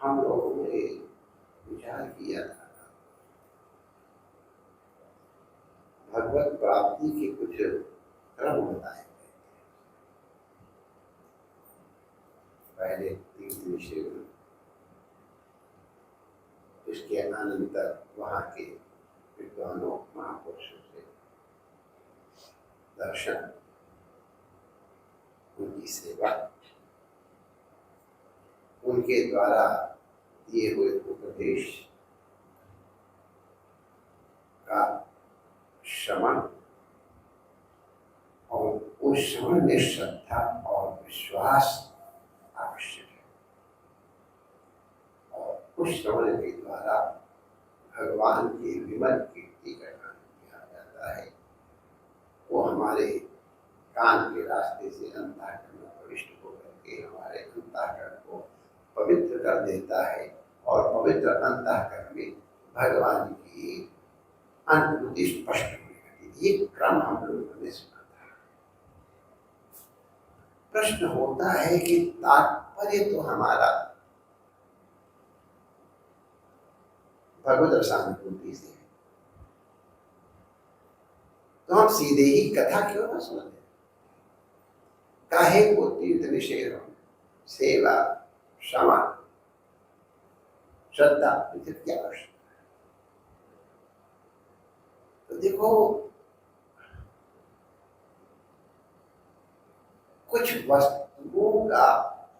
हम लोगों ने विचार किया था भगवत प्राप्ति के कुछ क्रम बताए गए। पहले 3 विषय, इसके अनंतर वहाँ के विद्वानों महापुरुषों से दर्शन, उनकी सेवा, उनके द्वारा दिए हुए उपदेश का श्रवण, और उस श्रवण में श्रद्धा और विश्वास आवश्यक है, और उस श्रवण के द्वारा भगवान की विमल कीर्ति का गान किया जाता है। वो हमारे कान के रास्ते से अंतःकरण में प्रविष्ट होकर के हमारे अंतःकरण को पवित्र कर देता है, और पवित्र अंतःकरण में भगवान की अनुभूति स्पष्ट होने लगती है। ये क्रम हम लोगों ने सुना था। प्रश्न होता है कि तात्पर्य तो हमारा भगवत रसानुभूति से है, तो हम सीधे ही कथा क्यों ना सुनते? काहे को तीर्थ निषेध, सेवा, श्रवण, श्रद्धा, इसे क्या आवश्यक है? तो देखो, कुछ वस्तुओं का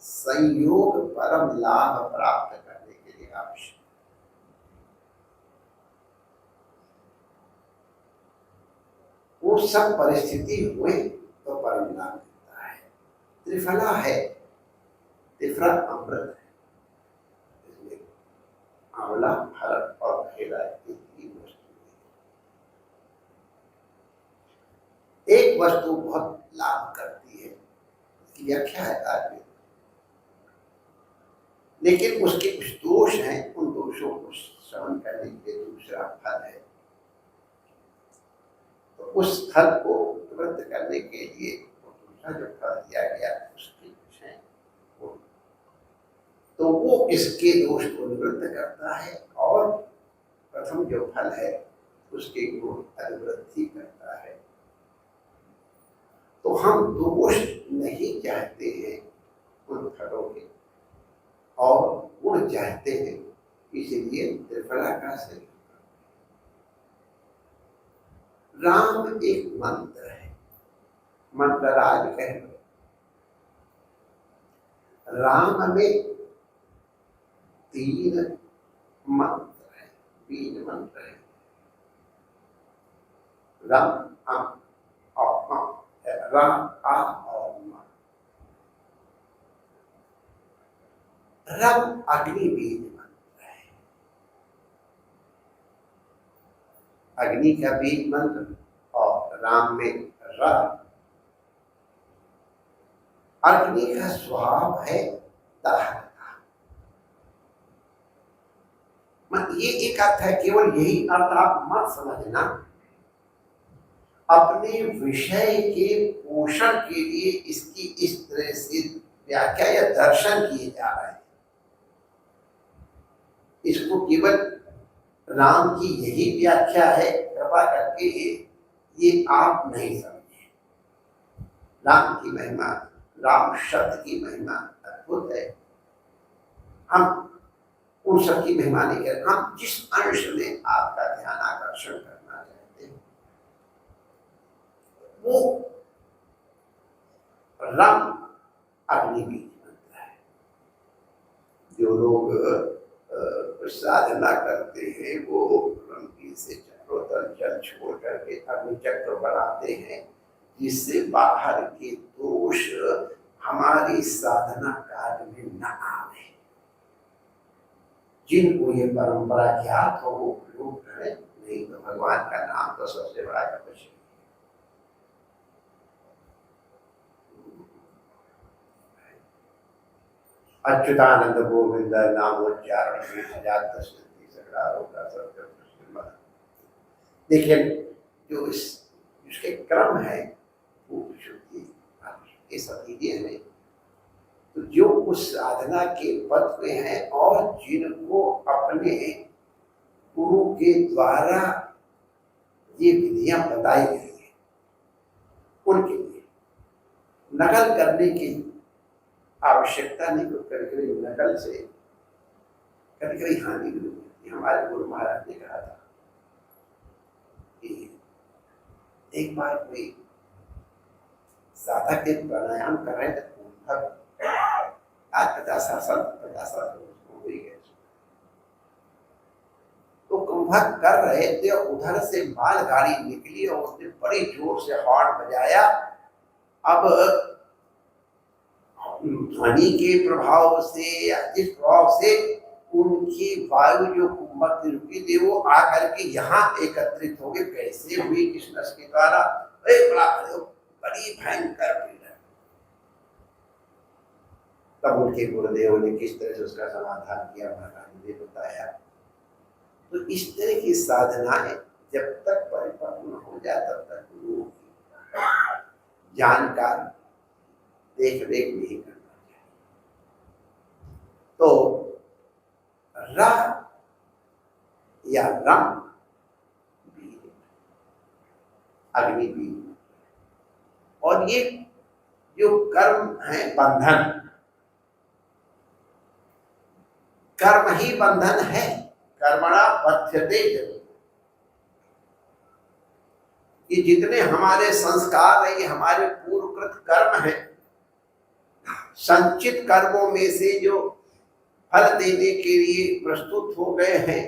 संयोग परम लाभ प्राप्त करने के लिए आवश्यक, वो सब परिस्थिति हुए तो परम लाभ मिलता है। त्रिफला है, त्रिफला अमृत है, इसमें आंवला, हरड़ और खेला की 3 वस्तु है। एक वस्तु बहुत लाभ करती है, इसकी व्याख्या है आदमी, लेकिन उसके कुछ दोष हैं, उन दोषों को श्रवण करने के लिए दूसरा फल है। तो उस फल को तुरंत करने के लिए दूसरा जो फल दिया गया उसके कुछ है, तो वो इसके दोष को निवृत्त करता है, और प्रथम जो फल है उसके गुण अनुवृद्धि करता है। तो हम दोष नहीं चाहते हैं उन फलों के, और गुण चाहते हैं, इसलिए त्रिफला का सही। राम एक मंत्र है, मंत्रराज कह लो। राम में 3 मंत्र है, 3 मंत्र है। राम राम आ और मा। रम अग्नि बीज मंत्र है, अग्नि का बीज मंत्र, और राम में र। अग्नि का स्वभाव है दहन का। ये एक अर्थ है, केवल यही अर्थ आप मत समझना। अपने विषय के पोषण के लिए इसकी इस तरह से व्याख्या या दर्शन किए जा रहे हैं। इसको केवल राम की यही व्याख्या है, कृपा करके ये आप नहीं समझे। राम की महिमा, राम शब्द की महिमा अद्भुत है। हम उन सब की महिमा नहीं कर, हम जिस अंश में आपका ध्यान आकर्षण करना चाहते हैं वो रम अग्नि बीज मंत्र है। जो लोग साधना करते हैं वो रंगी से चक्रोतर जल छोड़ करके अग्नि चक्र बनाते हैं, जिससे बाहर के दोष हमारी साधना काल में न आवे। जिनको ये परंपरा ज्ञात हो वो प्रयोग करें, नहीं तो भगवान का नाम तो सबसे बड़ा कवच है। अच्युतानंद गोविंद नामोच्चारण में 1030 सगड़ारों का सत्य। देखिए, जो इसके क्रम है वो विशुद्धि ये सब चीजें हैं। तो जो उस साधना के पथ में हैं और जिनको अपने गुरु के द्वारा ये विधियां बताई गई हैं, उनके लिए नकल करने की आवश्यकता नहीं। तो कभी कभी नकल से कभी कभी हानि भी होती है। हमारे गुरु महाराज ने कहा था कि एक बार कोई साधक के प्राणायाम कर रहे थे, आज 50 साल हो गए, तो कुंभक कर रहे थे और उधर से मालगाड़ी निकली और उसने बड़ी जोर से हॉर्न बजाया। अब ध्वनि के प्रभाव से या जिस प्रभाव से उनकी वायु जो कुंभक की रुकी थी वो आकर के यहाँ एकत्रित हो गए। कैसे हुई, किस नस के द्वारा, बड़ी भयंकर पीड़ा। तब उनके गुरुदेव ने किस तरह से उसका समाधान किया महाराज ने बताया। तो इस तरह की साधनाएं जब तक परिपक्व हो जाए तब तक गुरु की जानकार देख रेख नहीं करना चाहिए। तो र या रम वीर, अग्निवीर, और ये जो कर्म है बंधन, कर्म ही बंधन है। कर्मणा बध्यते जगत्। ये जितने हमारे संस्कार है, ये हमारे पूर्वकृत कर्म है। संचित कर्मों में से जो फल देने के लिए प्रस्तुत हो गए हैं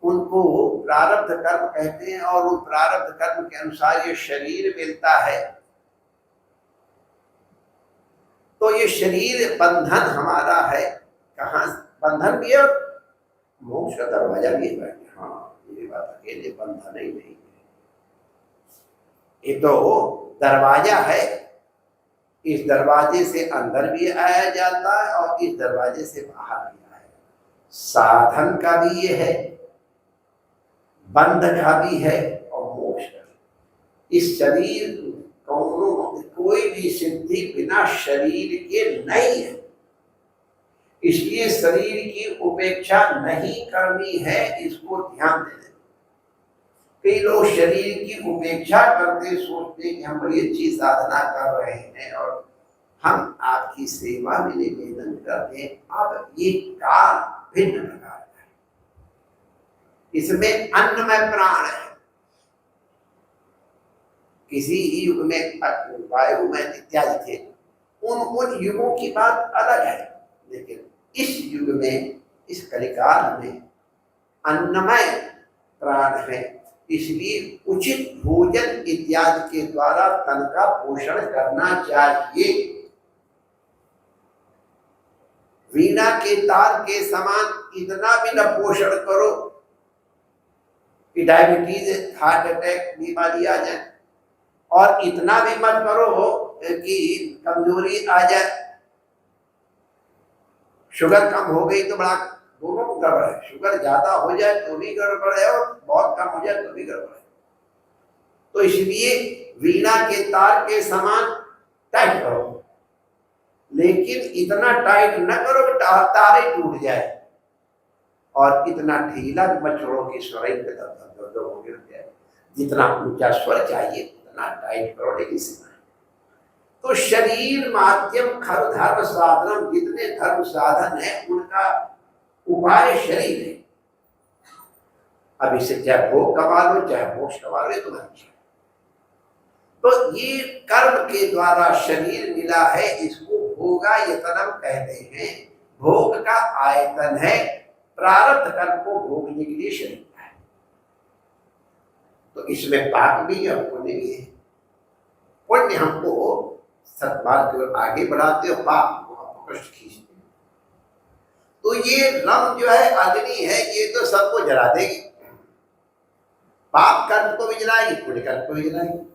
उनको प्रारब्ध कर्म कहते हैं। और उन प्रारब्ध कर्म के अनुसार ये शरीर मिलता है। तो ये शरीर बंधन हमारा है। कहाँ बंधन भी है, मोक्ष का दरवाजा भी है। हाँ, ये बात अकेले बंधन ही नहीं है, ये तो दरवाजा है। इस दरवाजे से अंदर भी आया जाता है और इस दरवाजे से बाहर भी आया। साधन का भी ये है, बंध का भी है और मोक्ष का भी। इस शरीर कोई भी सिद्धि बिना शरीर के नहीं है। इसलिए शरीर की उपेक्षा नहीं करनी है, इसको ध्यान देना। कई लोग शरीर की उपेक्षा करते सोचते कि हम बड़ी अच्छी साधना कर रहे हैं और हम आपकी सेवा में निवेदन करते हैं। अब ये काल भिन्न प्रकार का है, इसमें अन्नमय प्राण है। किसी युग में वायु में इत्यादि थे, उन युगों की बात अलग है। लेकिन इस युग में, इस कलिकाल में अन्नमय प्राण है। इसलिए उचित भोजन इत्यादि के द्वारा तन का पोषण करना चाहिए। वीणा के तार के समान इतना भी न पोषण करो कि डायबिटीज, हार्ट अटैक बीमारी आ जाए, और इतना भी मत करो कि कमजोरी आ जाए। शुगर कम हो गई तो बड़ा, दोनों को गड़बड़ है। शुगर ज्यादा हो जाए तो भी गड़बड़ है और बहुत कम हो जाए तो भी गड़बड़ है। तो इसलिए वीणा के तार के समान टाइट करो, लेकिन इतना टाइट न करो कि तारे टूट जाए, और इतना ढीला मत छोड़ो कि स्वर हो गिर जाए। जितना ऊंचा स्वर चाहिए उतना टाइट करो, लेकिन सीमा। तो शरीर माध्यम खर धर्म साधन, जितने धर्म साधन है उनका उपाय शरीर है। अब इसे चाहे भोग कमा लो चाहे मोक्ष कमा लो, तुम्हारी। तो ये कर्म के द्वारा शरीर मिला है, इसको भोगायतनम कहते हैं। भोग का आयतन है, प्रारब्ध कर्म को भोगने के लिए शरीर है। तो इसमें पाप भी है और पुण्य भी है। पुण्य हमको सत्मार्ग की ओर आगे बढ़ाते और पाप को हम पृष्ठ खींचते। तो ये रम जो है अग्नि है, ये तो सबको जला देगी। पाप कर्म को भी जलाएगी, पुण्य कर्म को भी जलाएगी।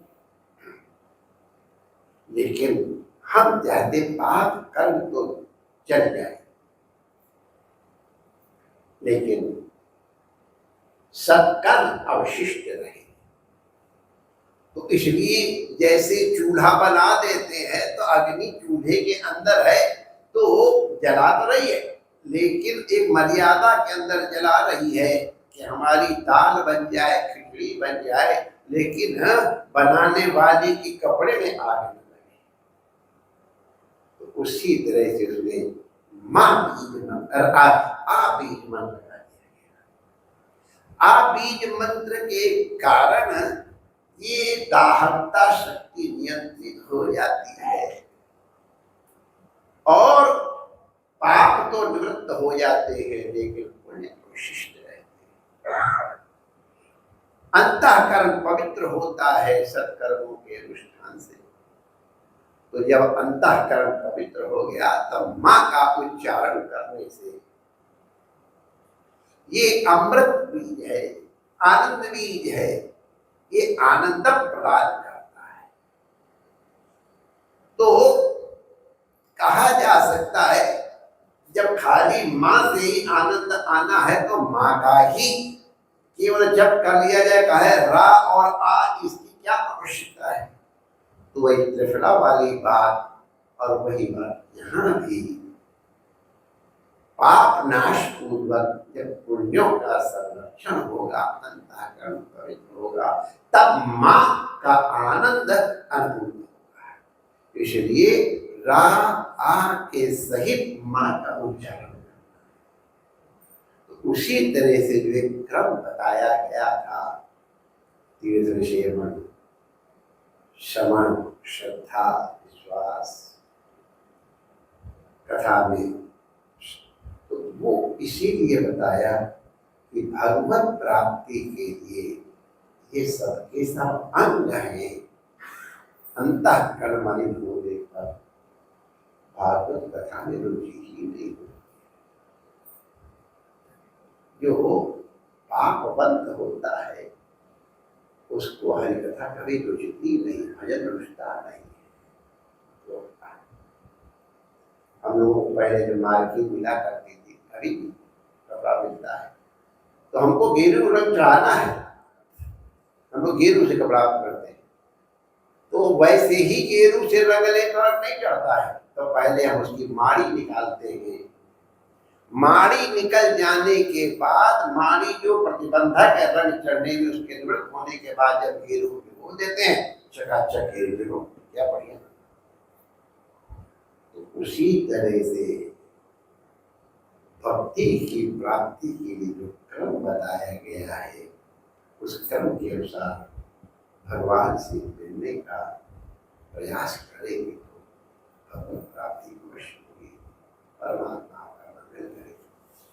लेकिन हम चाहते पाप कर्म तो जल जाए, लेकिन सत्कर्म अवशिष्ट रहे। तो इसलिए जैसे चूल्हा बना देते हैं तो अग्नि चूल्हे के अंदर है, तो जला तो रही है, लेकिन एक मर्यादा के अंदर जला रही है कि हमारी दाल बन जाए, खिचड़ी बन जाए, लेकिन बनाने वाले के कपड़े में आग न लगे। तो उसी तरह से उसने माँ बीज मंत्र आ बीज मंत्र लगा दिया गया। आ बीज मंत्र के कारण ये दाहकता शक्ति नियंत्रित हो जाती है और पाप तो निवृत्त हो जाते हैं, लेकिन पुण्य विशिष्ट रहते हैं। अंतःकरण पवित्र होता है सत्कर्मों के अनुष्ठान से। तो जब अंतःकरण पवित्र हो गया तब माँ का उच्चारण करने से ये अमृत बीज है, आनंद बीज है, ये आनंद प्रदान करता है। तो कहा जा सकता है जब खाली माँ से ही आनंद आना है तो माँ का ही केवल जप कर लिया जाए, कहे रा और आ, इसकी क्या आवश्यकता है। तो वही त्रिफला वाली बात और वही बात यहाँ भी पाप नाश पूर्वक जब पुण्यों का संरक्षण होगा, अंतःकरण पवित्र होगा, तब माँ का आनंद अनुभूत होगा। इसलिए रा आ के सहित माँ का उच्चारण करना। तो उसी तरह से जो एक क्रम बताया गया था, तीर्थ सेवन, श्रवण, श्रद्धा, विश्वास, कथा में, तो वो इसीलिए बताया कि भगवत प्राप्ति के लिए ये सब के सब अंग हैं। अंतःकरण मलिन होने पर भागवत कथा में रुचि ही नहीं होती। जो पापबंद होता है उसको हरि कथा कभी रुचती नहीं, भजन रुचता नहीं है। तो हम लोगों को पहले जो मार्केट मिला करती थी, अभी भी कपड़ा मिलता है, तो हमको गेरू रंग चढ़ाना है, हम लोग गेरू से कपड़ा करते हैं। तो वैसे ही गेरू से रंग लेकर नहीं चढ़ता है, तो पहले हम उसकी माड़ी निकालते हैं। माड़ी निकल जाने के बाद, माड़ी जो प्रतिबंधक है रंग चढ़ने में, उसके निवृत्त होने के बाद जब गेरू भिगो देते हैं, चकाचक गेरू भिगो, क्या बढ़िया। तो उसी तरह से भक्ति की प्राप्ति के लिए जो क्रम बताया गया है, उस क्रम के अनुसार भगवान से मिलने का प्रयास करेंगे तो भगवत